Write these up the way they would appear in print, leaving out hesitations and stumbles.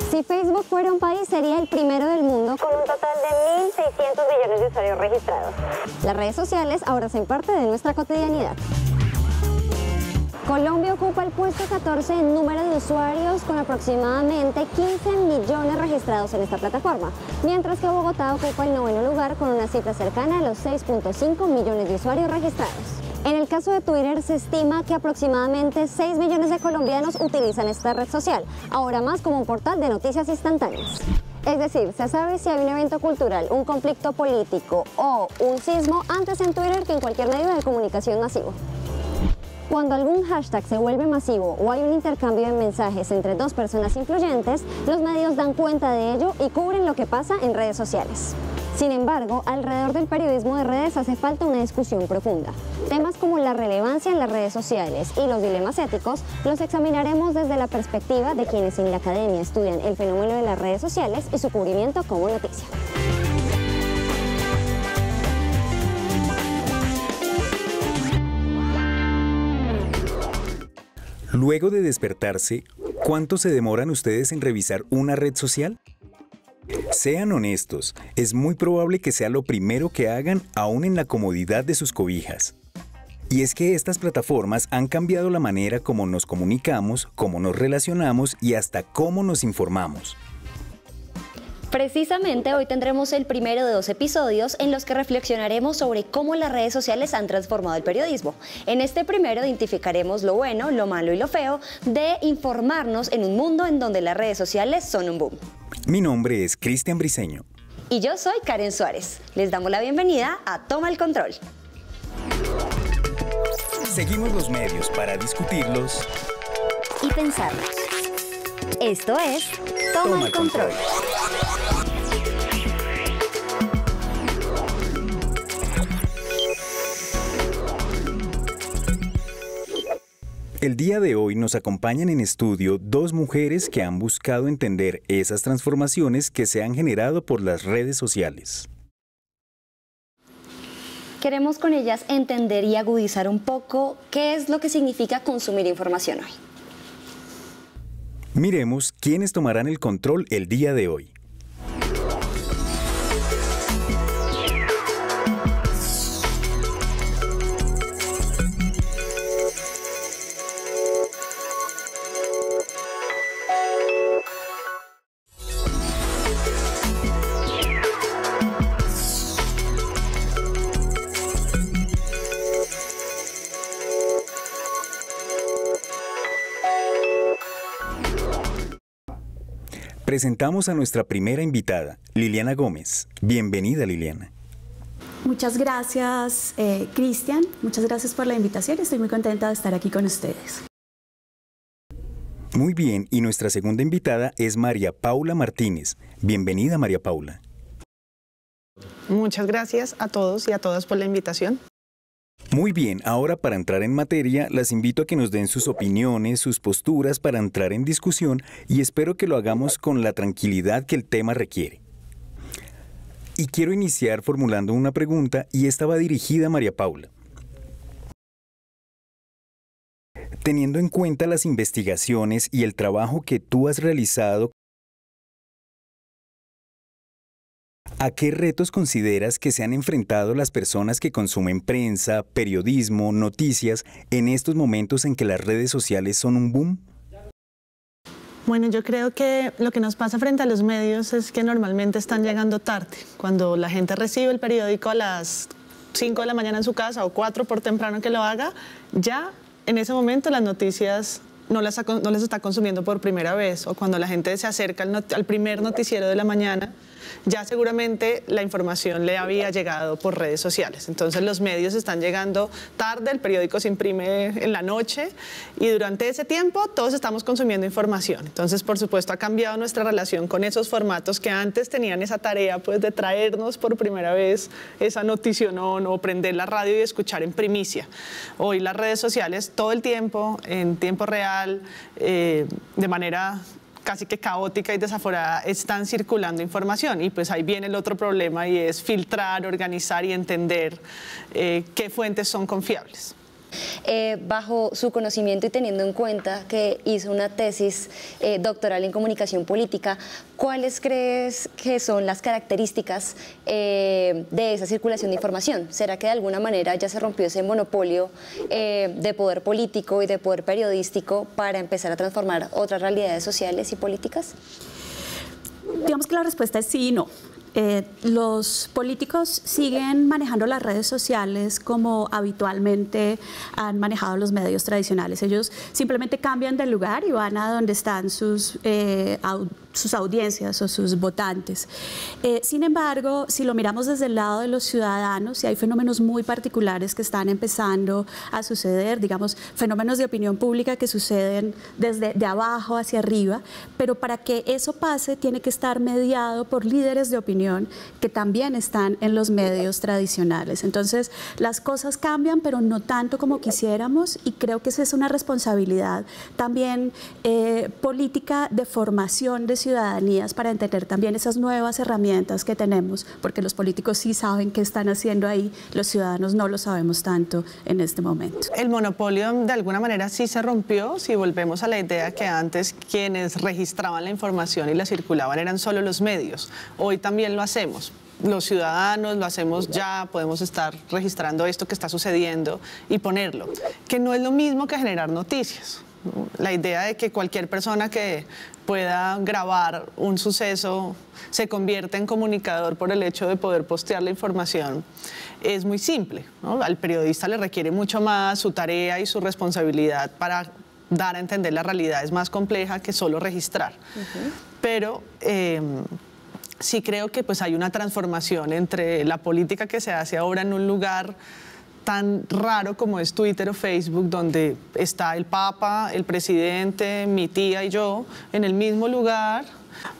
Si Facebook fuera un país, sería el primero del mundo con un total de 1.600 millones de usuarios registrados. Las redes sociales ahora hacen parte de nuestra cotidianidad. Colombia ocupa el puesto 14 en número de usuarios con aproximadamente 15 millones registrados en esta plataforma, mientras que Bogotá ocupa el 9º lugar con una cifra cercana a los 6.5 millones de usuarios registrados. En el caso de Twitter, se estima que aproximadamente 6 millones de colombianos utilizan esta red social, ahora más como un portal de noticias instantáneas. Es decir, se sabe si hay un evento cultural, un conflicto político o un sismo antes en Twitter que en cualquier medio de comunicación masivo. Cuando algún hashtag se vuelve masivo o hay un intercambio de mensajes entre dos personas influyentes, los medios dan cuenta de ello y cubren lo que pasa en redes sociales. Sin embargo, alrededor del periodismo de redes hace falta una discusión profunda. Temas como la relevancia en las redes sociales y los dilemas éticos los examinaremos desde la perspectiva de quienes en la academia estudian el fenómeno de las redes sociales y su cubrimiento como noticia. Luego de despertarse, ¿cuánto se demoran ustedes en revisar una red social? Sean honestos, es muy probable que sea lo primero que hagan aún en la comodidad de sus cobijas. Y es que estas plataformas han cambiado la manera como nos comunicamos, cómo nos relacionamos y hasta cómo nos informamos. Precisamente hoy tendremos el primero de 2 episodios en los que reflexionaremos sobre cómo las redes sociales han transformado el periodismo. En este primero identificaremos lo bueno, lo malo y lo feo de informarnos en un mundo en donde las redes sociales son un boom. Mi nombre es Cristian Briceño. Y yo soy Karen Suárez. Les damos la bienvenida a Toma el Control. Seguimos los medios para discutirlos y pensarlos. Esto es Toma el Control. El día de hoy nos acompañan en estudio 2 mujeres que han buscado entender esas transformaciones que se han generado por las redes sociales. Queremos con ellas entender y agudizar un poco qué es lo que significa consumir información hoy. Miremos quiénes tomarán el control el día de hoy. Presentamos a nuestra primera invitada, Liliana Gómez. Bienvenida, Liliana. Muchas gracias, Cristian. Muchas gracias por la invitación. Estoy muy contenta de estar aquí con ustedes. Muy bien, y nuestra segunda invitada es María Paula Martínez. Bienvenida, María Paula. Muchas gracias a todos y a todas por la invitación. Muy bien, ahora para entrar en materia, las invito a que nos den sus opiniones, sus posturas para entrar en discusión y espero que lo hagamos con la tranquilidad que el tema requiere. Y quiero iniciar formulando una pregunta y esta va dirigida a María Paula. Teniendo en cuenta las investigaciones y el trabajo que tú has realizado, ¿a qué retos consideras que se han enfrentado las personas que consumen prensa, periodismo, noticias en estos momentos en que las redes sociales son un boom? Bueno, yo creo que lo que nos pasa frente a los medios es que normalmente están llegando tarde. Cuando la gente recibe el periódico a las 5 de la mañana en su casa o 4 por temprano que lo haga, ya en ese momento las noticias no las está consumiendo por primera vez, o cuando la gente se acerca al primer noticiero de la mañana, ya seguramente la información le había llegado por redes sociales. Entonces los medios están llegando tarde, el periódico se imprime en la noche y durante ese tiempo todos estamos consumiendo información. Entonces, por supuesto, ha cambiado nuestra relación con esos formatos que antes tenían esa tarea pues, de traernos por primera vez esa noticionón o prender la radio y escuchar en primicia. Hoy las redes sociales todo el tiempo, en tiempo real, de manera casi que caótica y desaforada, están circulando información y pues ahí viene el otro problema y es filtrar, organizar y entender qué fuentes son confiables. Bajo su conocimiento y teniendo en cuenta que hizo una tesis doctoral en comunicación política, ¿cuáles crees que son las características de esa circulación de información? ¿Será que de alguna manera ya se rompió ese monopolio de poder político y de poder periodístico para empezar a transformar otras realidades sociales y políticas? Digamos que la respuesta es sí y no. Los políticos siguen manejando las redes sociales como habitualmente han manejado los medios tradicionales. Ellos simplemente cambian de lugar y van a donde están sus audiencias o sus votantes. Sin embargo, si lo miramos desde el lado de los ciudadanos, y hay fenómenos muy particulares que están empezando a suceder, digamos, fenómenos de opinión pública que suceden desde de abajo hacia arriba, pero para que eso pase tiene que estar mediado por líderes de opinión que también están en los medios tradicionales. Entonces, las cosas cambian, pero no tanto como quisiéramos, y creo que esa es una responsabilidad también política de formación de ciudadanías para entender también esas nuevas herramientas que tenemos, porque los políticos sí saben qué están haciendo ahí, los ciudadanos no lo sabemos tanto en este momento. El monopolio de alguna manera sí se rompió, si volvemos a la idea que antes quienes registraban la información y la circulaban eran solo los medios. Hoy también lo hacemos. Los ciudadanos lo hacemos ya, podemos estar registrando esto que está sucediendo y ponerlo, que no es lo mismo que generar noticias. La idea de que cualquier persona que pueda grabar un suceso se convierta en comunicador por el hecho de poder postear la información es muy simple, ¿no? Al periodista le requiere mucho más, su tarea y su responsabilidad para dar a entender la realidad es más compleja que solo registrar. Pero sí creo que pues hay una transformación entre la política que se hace ahora en un lugar tan raro como es Twitter o Facebook, donde está el Papa, el presidente, mi tía y yo en el mismo lugar,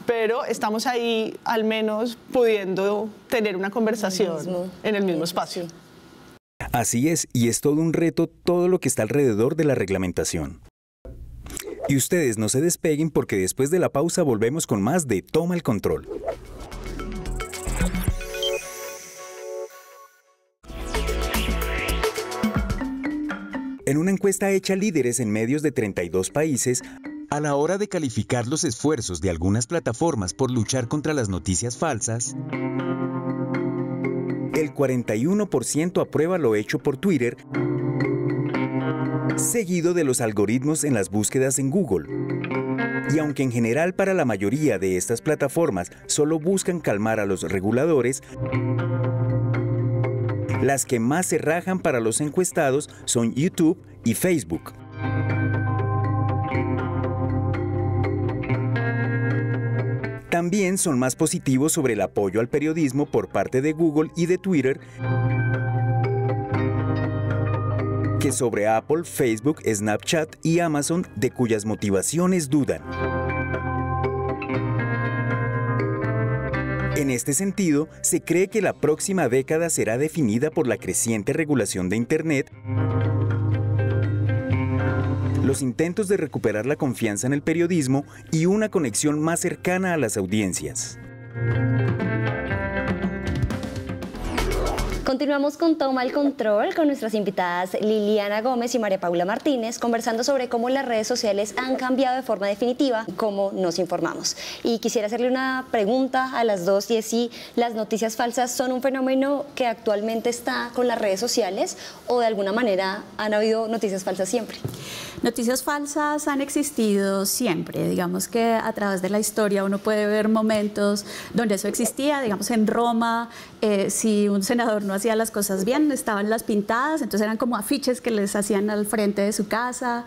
pero estamos ahí al menos pudiendo tener una conversación en el mismo espacio. Así es, y es todo un reto todo lo que está alrededor de la reglamentación. Y ustedes no se despeguen porque después de la pausa volvemos con más de Toma el Control. En una encuesta hecha a líderes en medios de 32 países, a la hora de calificar los esfuerzos de algunas plataformas por luchar contra las noticias falsas, el 41% aprueba lo hecho por Twitter, seguido de los algoritmos en las búsquedas en Google. Y aunque en general para la mayoría de estas plataformas solo buscan calmar a los reguladores, las que más se rajan para los encuestados son YouTube y Facebook. También son más positivos sobre el apoyo al periodismo por parte de Google y de Twitter que sobre Apple, Facebook, Snapchat y Amazon, de cuyas motivaciones dudan. En este sentido, se cree que la próxima década será definida por la creciente regulación de Internet, los intentos de recuperar la confianza en el periodismo y una conexión más cercana a las audiencias. Continuamos con Toma el Control con nuestras invitadas Liliana Gómez y María Paula Martínez, conversando sobre cómo las redes sociales han cambiado de forma definitiva cómo nos informamos. Y quisiera hacerle una pregunta a las dos, y es si las noticias falsas son un fenómeno que actualmente está con las redes sociales o de alguna manera han habido noticias falsas siempre. Noticias falsas han existido siempre, digamos que a través de la historia uno puede ver momentos donde eso existía, digamos en Roma, si un senador no hacía las cosas bien, estaban las pintadas, entonces eran como afiches que les hacían al frente de su casa.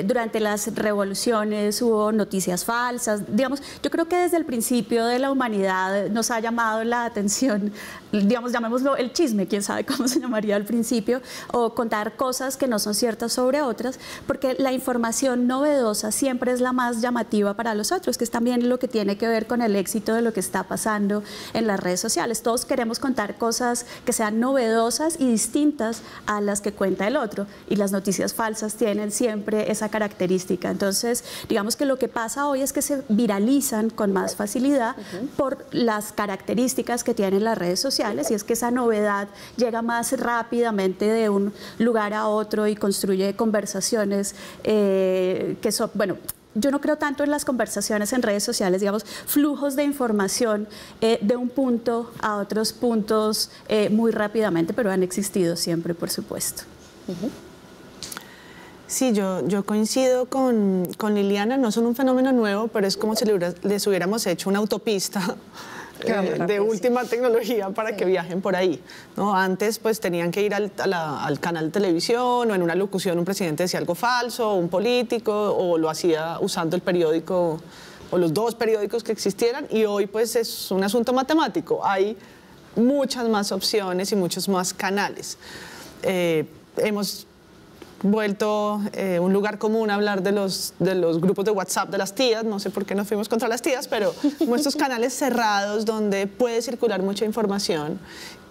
Durante las revoluciones hubo noticias falsas, digamos, yo creo que desde el principio de la humanidad nos ha llamado la atención, digamos, llamémoslo el chisme, quién sabe cómo se llamaría al principio, o contar cosas que no son ciertas sobre otras, porque la información novedosa siempre es la más llamativa para los otros, que es también lo que tiene que ver con el éxito de lo que está pasando en las redes sociales. Todos queremos contar cosas que sean novedosas y distintas a las que cuenta el otro. Y las noticias falsas tienen siempre esa característica. Entonces, digamos que lo que pasa hoy es que se viralizan con más facilidad por las características que tienen las redes sociales, y es que esa novedad llega más rápidamente de un lugar a otro y construye conversaciones que son, bueno, yo no creo tanto en las conversaciones en redes sociales, digamos, flujos de información de un punto a otros puntos muy rápidamente, pero han existido siempre, por supuesto. Sí, yo coincido con Liliana, no son un fenómeno nuevo, pero es como si les hubiéramos hecho una autopista de última tecnología para que viajen por ahí, ¿no? Antes pues tenían que ir al canal de televisión, o en una locución un presidente decía algo falso, o un político, o lo hacía usando el periódico o los dos periódicos que existieran, y hoy pues es un asunto matemático, hay muchas más opciones y muchos más canales. Hemos vuelto un lugar común a hablar de los grupos de WhatsApp de las tías, no sé por qué nos fuimos contra las tías, pero como estos canales cerrados donde puede circular mucha información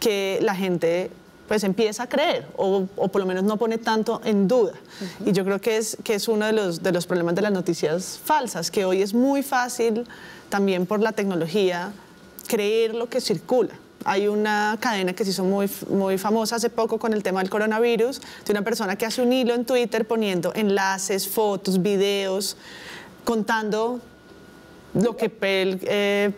que la gente pues empieza a creer o por lo menos no pone tanto en duda. Y yo creo que es uno de los problemas de las noticias falsas, que hoy es muy fácil también por la tecnología creer lo que circula. Hay una cadena que se hizo muy famosa hace poco con el tema del coronavirus, de una persona que hace un hilo en Twitter poniendo enlaces, fotos, videos, contando lo que él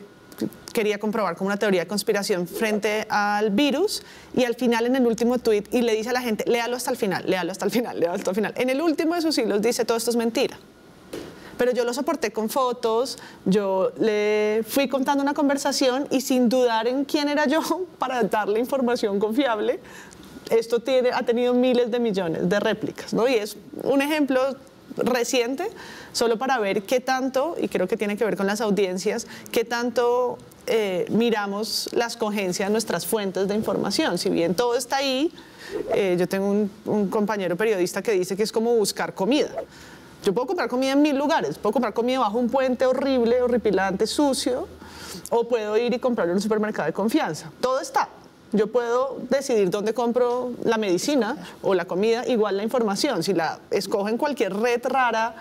quería comprobar como una teoría de conspiración frente al virus, y al final en el último tweet, y le dice a la gente, léalo hasta el final, léalo hasta el final, léalo hasta el final. En el último de sus hilos dice, todo esto es mentira. Pero yo lo soporté con fotos, yo le fui contando una conversación y sin dudar en quién era yo para darle información confiable, esto ha tenido miles de millones de réplicas, ¿no? Y es un ejemplo reciente, solo para ver qué tanto, y creo que tiene que ver con las audiencias, qué tanto miramos la escogencia de nuestras fuentes de información. Si bien todo está ahí, yo tengo un compañero periodista que dice que es como buscar comida. Yo puedo comprar comida en 1000 lugares, puedo comprar comida bajo un puente horrible, horripilante, sucio, o puedo ir y comprarlo en un supermercado de confianza. Todo está. Yo puedo decidir dónde compro la medicina o la comida, igual la información. Si la escojo en cualquier red rara,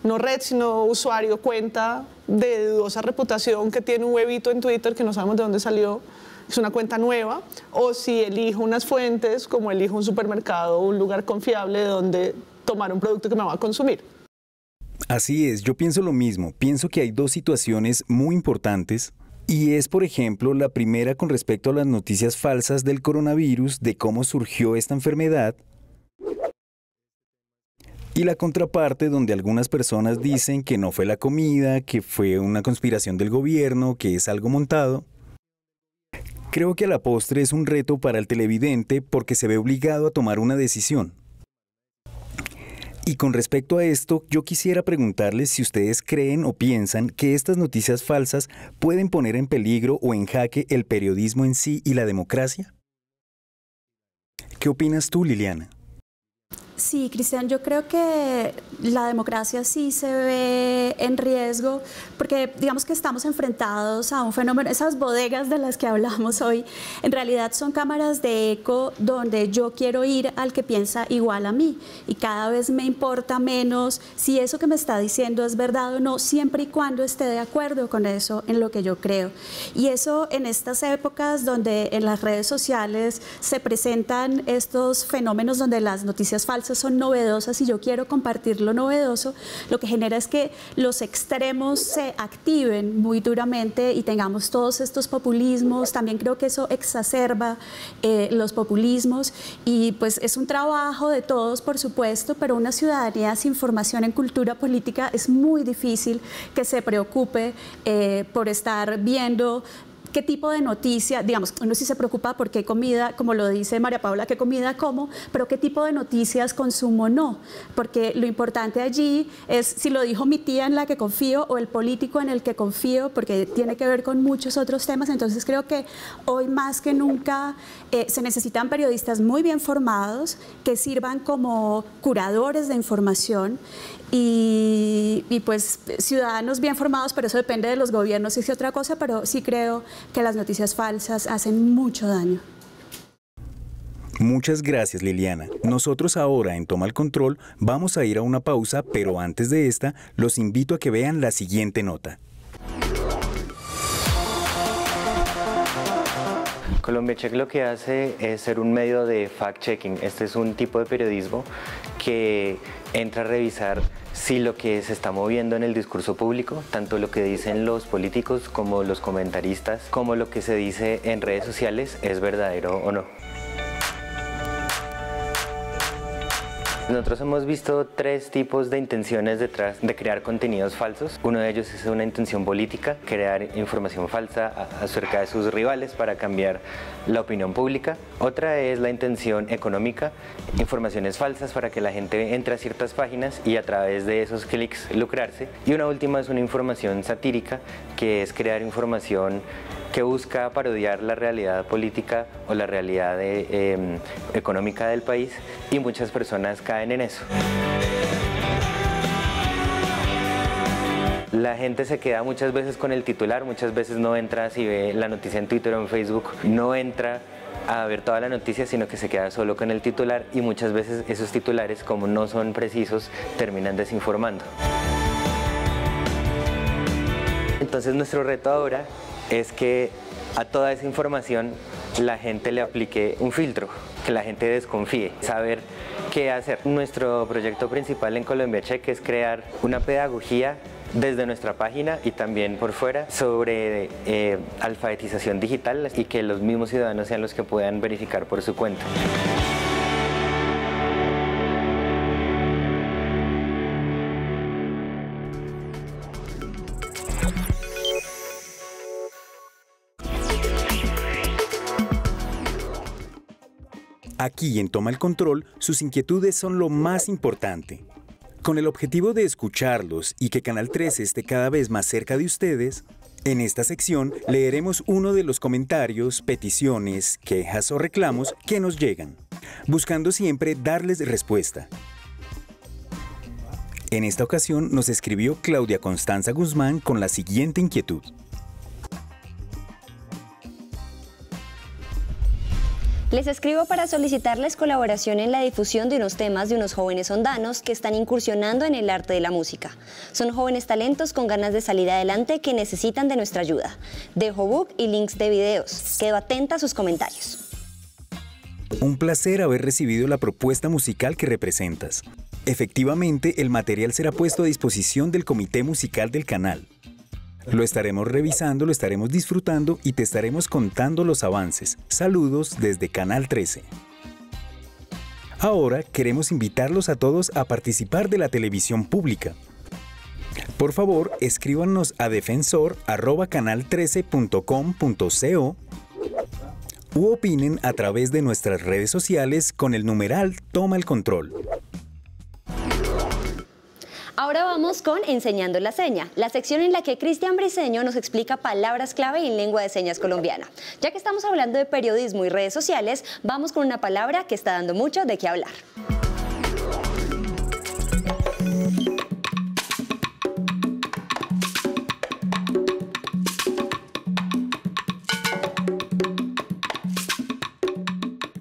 no red, sino usuario, cuenta de dudosa reputación que tiene un huevito en Twitter que no sabemos de dónde salió, es una cuenta nueva, o si elijo unas fuentes, como elijo un supermercado o un lugar confiable de donde tomar un producto que me va a consumir. Así es, yo pienso lo mismo. Pienso que hay dos situaciones muy importantes, y es, por ejemplo, la primera con respecto a las noticias falsas del coronavirus, de cómo surgió esta enfermedad, y la contraparte donde algunas personas dicen que no fue la comida, que fue una conspiración del gobierno, que es algo montado. Creo que a la postre es un reto para el televidente porque se ve obligado a tomar una decisión. Y con respecto a esto, yo quisiera preguntarles si ustedes creen o piensan que estas noticias falsas pueden poner en peligro o en jaque el periodismo en sí y la democracia. ¿Qué opinas tú, Liliana? Sí, Cristian, yo creo que la democracia sí se ve en riesgo porque digamos que estamos enfrentados a un fenómeno, esas bodegas de las que hablamos hoy, en realidad son cámaras de eco donde yo quiero ir al que piensa igual a mí y cada vez me importa menos si eso que me está diciendo es verdad o no, siempre y cuando esté de acuerdo con eso en lo que yo creo. Y eso en estas épocas donde en las redes sociales se presentan estos fenómenos donde las noticias falsas son novedosas y yo quiero compartir lo novedoso, lo que genera es que los extremos se activen muy duramente y tengamos todos estos populismos. También creo que eso exacerba los populismos y pues es un trabajo de todos, por supuesto, pero una ciudadanía sin formación en cultura política es muy difícil que se preocupe por estar viendo qué tipo de noticia, digamos, uno sí se preocupa por qué comida, como lo dice María Paula, qué comida como, pero qué tipo de noticias consumo no, porque lo importante allí es si lo dijo mi tía en la que confío o el político en el que confío, porque tiene que ver con muchos otros temas. Entonces creo que hoy más que nunca se necesitan periodistas muy bien formados que sirvan como curadores de información y pues ciudadanos bien formados, pero eso depende de los gobiernos y es otra cosa, pero sí creo que las noticias falsas hacen mucho daño. Muchas gracias, Liliana. Nosotros ahora en Toma el Control vamos a ir a una pausa, pero antes de esta, los invito a que vean la siguiente nota. Colombia Check lo que hace es ser un medio de fact-checking. Este es un tipo de periodismo que entra a revisar si lo que se está moviendo en el discurso público, tanto lo que dicen los políticos como los comentaristas, como lo que se dice en redes sociales, es verdadero o no. Nosotros hemos visto tres tipos de intenciones detrás de crear contenidos falsos. Uno de ellos es una intención política, crear información falsa acerca de sus rivales para cambiar la opinión pública. Otra es la intención económica, informaciones falsas para que la gente entre a ciertas páginas y a través de esos clics lucrarse. Y una última es una información satírica, que es crear información que busca parodiar la realidad política o la realidad económica del país, y muchas personas caen en eso. La gente se queda muchas veces con el titular, muchas veces no entra, si ve la noticia en Twitter o en Facebook, no entra a ver toda la noticia, sino que se queda solo con el titular, y muchas veces esos titulares, como no son precisos, terminan desinformando. Entonces nuestro reto ahora es que a toda esa información la gente le aplique un filtro, que la gente desconfíe, saber qué hacer. Nuestro proyecto principal en Colombia Check es crear una pedagogía desde nuestra página y también por fuera sobre alfabetización digital, y que los mismos ciudadanos sean los que puedan verificar por su cuenta. Aquí en Toma el Control, sus inquietudes son lo más importante. Con el objetivo de escucharlos y que Canal 13 esté cada vez más cerca de ustedes, en esta sección leeremos uno de los comentarios, peticiones, quejas o reclamos que nos llegan, buscando siempre darles respuesta. En esta ocasión nos escribió Claudia Constanza Guzmán con la siguiente inquietud. Les escribo para solicitarles colaboración en la difusión de unos temas de unos jóvenes ondanos que están incursionando en el arte de la música. Son jóvenes talentos con ganas de salir adelante que necesitan de nuestra ayuda. Dejo book y links de videos. Quedo atenta a sus comentarios. Un placer haber recibido la propuesta musical que representas. Efectivamente, el material será puesto a disposición del comité musical del canal. Lo estaremos revisando, lo estaremos disfrutando y te estaremos contando los avances. Saludos desde Canal 13. Ahora queremos invitarlos a todos a participar de la televisión pública. Por favor, escríbanos a defensor@canal13.com.co u opinen a través de nuestras redes sociales con el numeral Toma el Control. Ahora vamos con Enseñando la Seña, la sección en la que Cristian Briceño nos explica palabras clave en lengua de señas colombiana. Ya que estamos hablando de periodismo y redes sociales, vamos con una palabra que está dando mucho de qué hablar.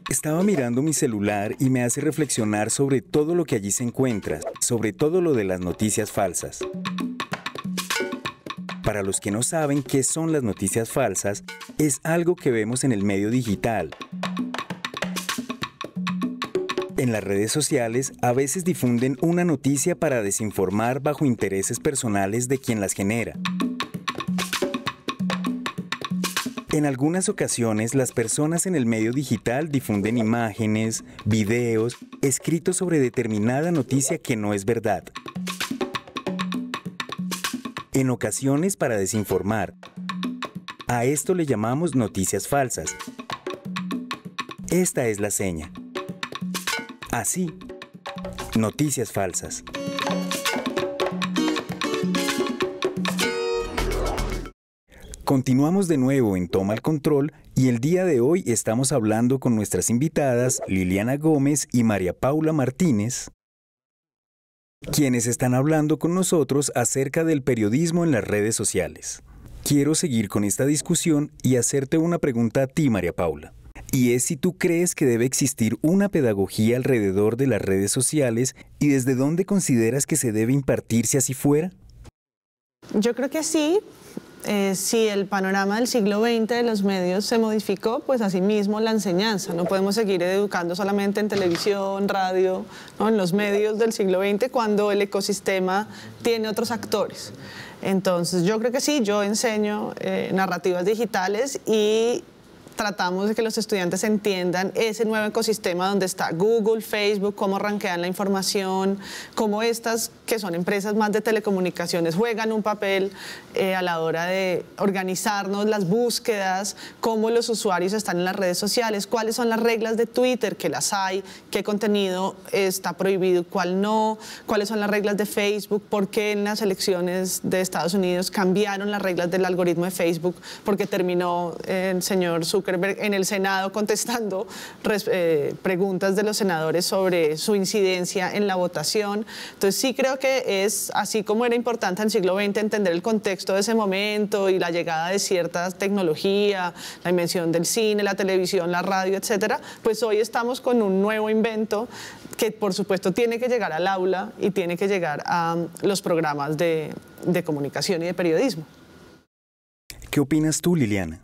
Estaba mirando mi celular y me hace reflexionar sobre todo lo que allí se encuentra, sobre todo lo de las noticias falsas. Para los que no saben qué son las noticias falsas, es algo que vemos en el medio digital. En las redes sociales a veces difunden una noticia para desinformar bajo intereses personales de quien las genera. En algunas ocasiones, las personas en el medio digital difunden imágenes, videos, escritos sobre determinada noticia que no es verdad. En ocasiones para desinformar. A esto le llamamos noticias falsas. Esta es la seña. Así, noticias falsas. Continuamos de nuevo en Toma el Control y el día de hoy estamos hablando con nuestras invitadas Liliana Gómez y María Paula Martínez, quienes están hablando con nosotros acerca del periodismo en las redes sociales. Quiero seguir con esta discusión y hacerte una pregunta a ti, María Paula. y es si tú crees que debe existir una pedagogía alrededor de las redes sociales y desde dónde consideras que se debe impartir si así fuera. Yo creo que sí. Si el panorama del siglo XX de los medios se modificó, pues asimismo la enseñanza. No podemos seguir educando solamente en televisión, radio, ¿no? En los medios del siglo XX cuando el ecosistema tiene otros actores. Entonces yo creo que sí, yo enseño narrativas digitales y tratamos de que los estudiantes entiendan ese nuevo ecosistema donde está Google, Facebook, cómo rankean la información, cómo estas, que son empresas más de telecomunicaciones, juegan un papel a la hora de organizarnos las búsquedas, cómo los usuarios están en las redes sociales, cuáles son las reglas de Twitter, que las hay, qué contenido está prohibido, cuál no, cuáles son las reglas de Facebook, por qué en las elecciones de Estados Unidos cambiaron las reglas del algoritmo de Facebook, porque terminó el señor Zuckerberg en el Senado contestando preguntas de los senadores sobre su incidencia en la votación. Entonces sí creo que es, así como era importante en el siglo XX entender el contexto de ese momento y la llegada de cierta tecnología, la invención del cine, la televisión, la radio, etcétera, pues hoy estamos con un nuevo invento que por supuesto tiene que llegar al aula y tiene que llegar a los programas de comunicación y de periodismo. ¿Qué opinas tú, Liliana?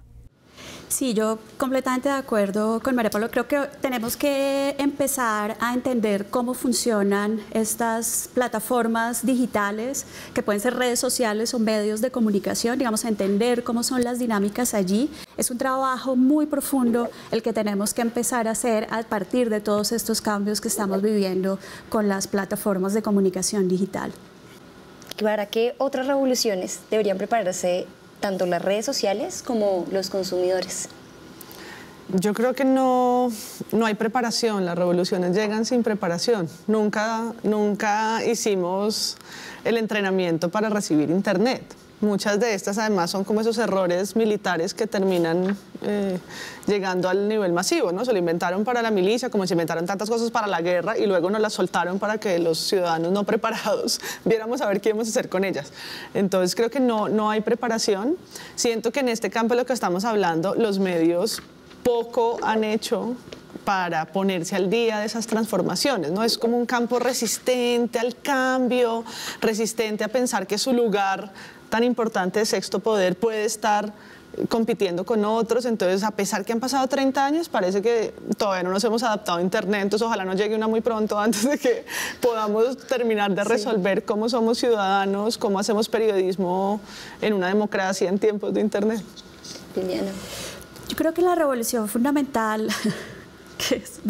Sí, yo completamente de acuerdo con María Paula. Creo que tenemos que empezar a entender cómo funcionan estas plataformas digitales, que pueden ser redes sociales o medios de comunicación, digamos, entender cómo son las dinámicas allí. Es un trabajo muy profundo el que tenemos que empezar a hacer a partir de todos estos cambios que estamos viviendo con las plataformas de comunicación digital. ¿Para qué otras revoluciones deberían prepararse tanto las redes sociales como los consumidores? Yo creo que no hay preparación, las revoluciones llegan sin preparación. Nunca hicimos el entrenamiento para recibir Internet. Muchas de estas además son como esos errores militares que terminan llegando al nivel masivo, ¿no? Se lo inventaron para la milicia, como se inventaron tantas cosas para la guerra y luego nos las soltaron para que los ciudadanos no preparados viéramos a ver qué íbamos a hacer con ellas. Entonces creo que no hay preparación. Siento que en este campo de lo que estamos hablando, los medios poco han hecho para ponerse al día de esas transformaciones, ¿no? Es como un campo resistente al cambio, resistente a pensar que su lugar tan importante de sexto poder puede estar compitiendo con otros. Entonces, a pesar que han pasado 30 años, parece que todavía no nos hemos adaptado a Internet, entonces ojalá nos llegue una muy pronto antes de que podamos terminar de resolver cómo somos ciudadanos, cómo hacemos periodismo en una democracia en tiempos de Internet. Liliana. Yo creo que la revolución fundamental es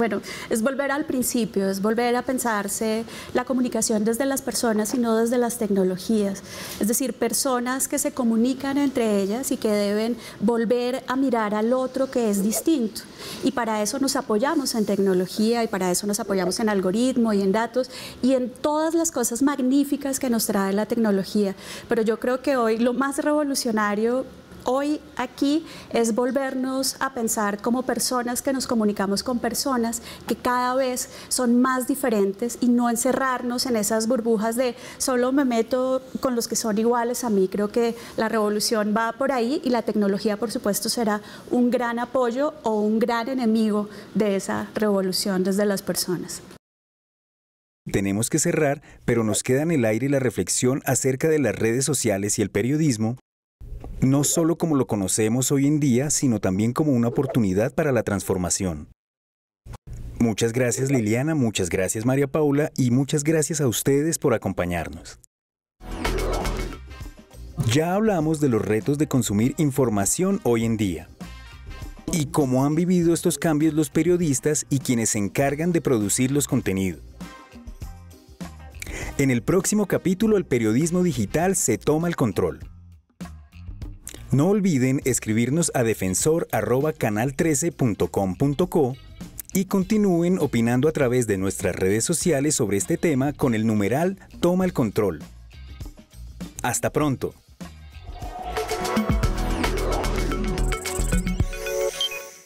volver al principio, es volver a pensarse la comunicación desde las personas y no desde las tecnologías. Es decir, personas que se comunican entre ellas y que deben volver a mirar al otro que es distinto. Y para eso nos apoyamos en tecnología y para eso nos apoyamos en algoritmo y en datos y en todas las cosas magníficas que nos trae la tecnología. Pero yo creo que hoy lo más revolucionario hoy aquí es volvernos a pensar como personas que nos comunicamos con personas que cada vez son más diferentes y no encerrarnos en esas burbujas de solo me meto con los que son iguales a mí. Creo que la revolución va por ahí y la tecnología, por supuesto, será un gran apoyo o un gran enemigo de esa revolución desde las personas. Tenemos que cerrar, pero nos queda en el aire la reflexión acerca de las redes sociales y el periodismo, no solo como lo conocemos hoy en día, sino también como una oportunidad para la transformación. Muchas gracias, Liliana, muchas gracias, María Paula, y muchas gracias a ustedes por acompañarnos. Ya hablamos de los retos de consumir información hoy en día y cómo han vivido estos cambios los periodistas y quienes se encargan de producir los contenidos. En el próximo capítulo, el periodismo digital se toma el control. No olviden escribirnos a defensor@canal13.com.co y continúen opinando a través de nuestras redes sociales sobre este tema con el numeral Toma el Control. ¡Hasta pronto!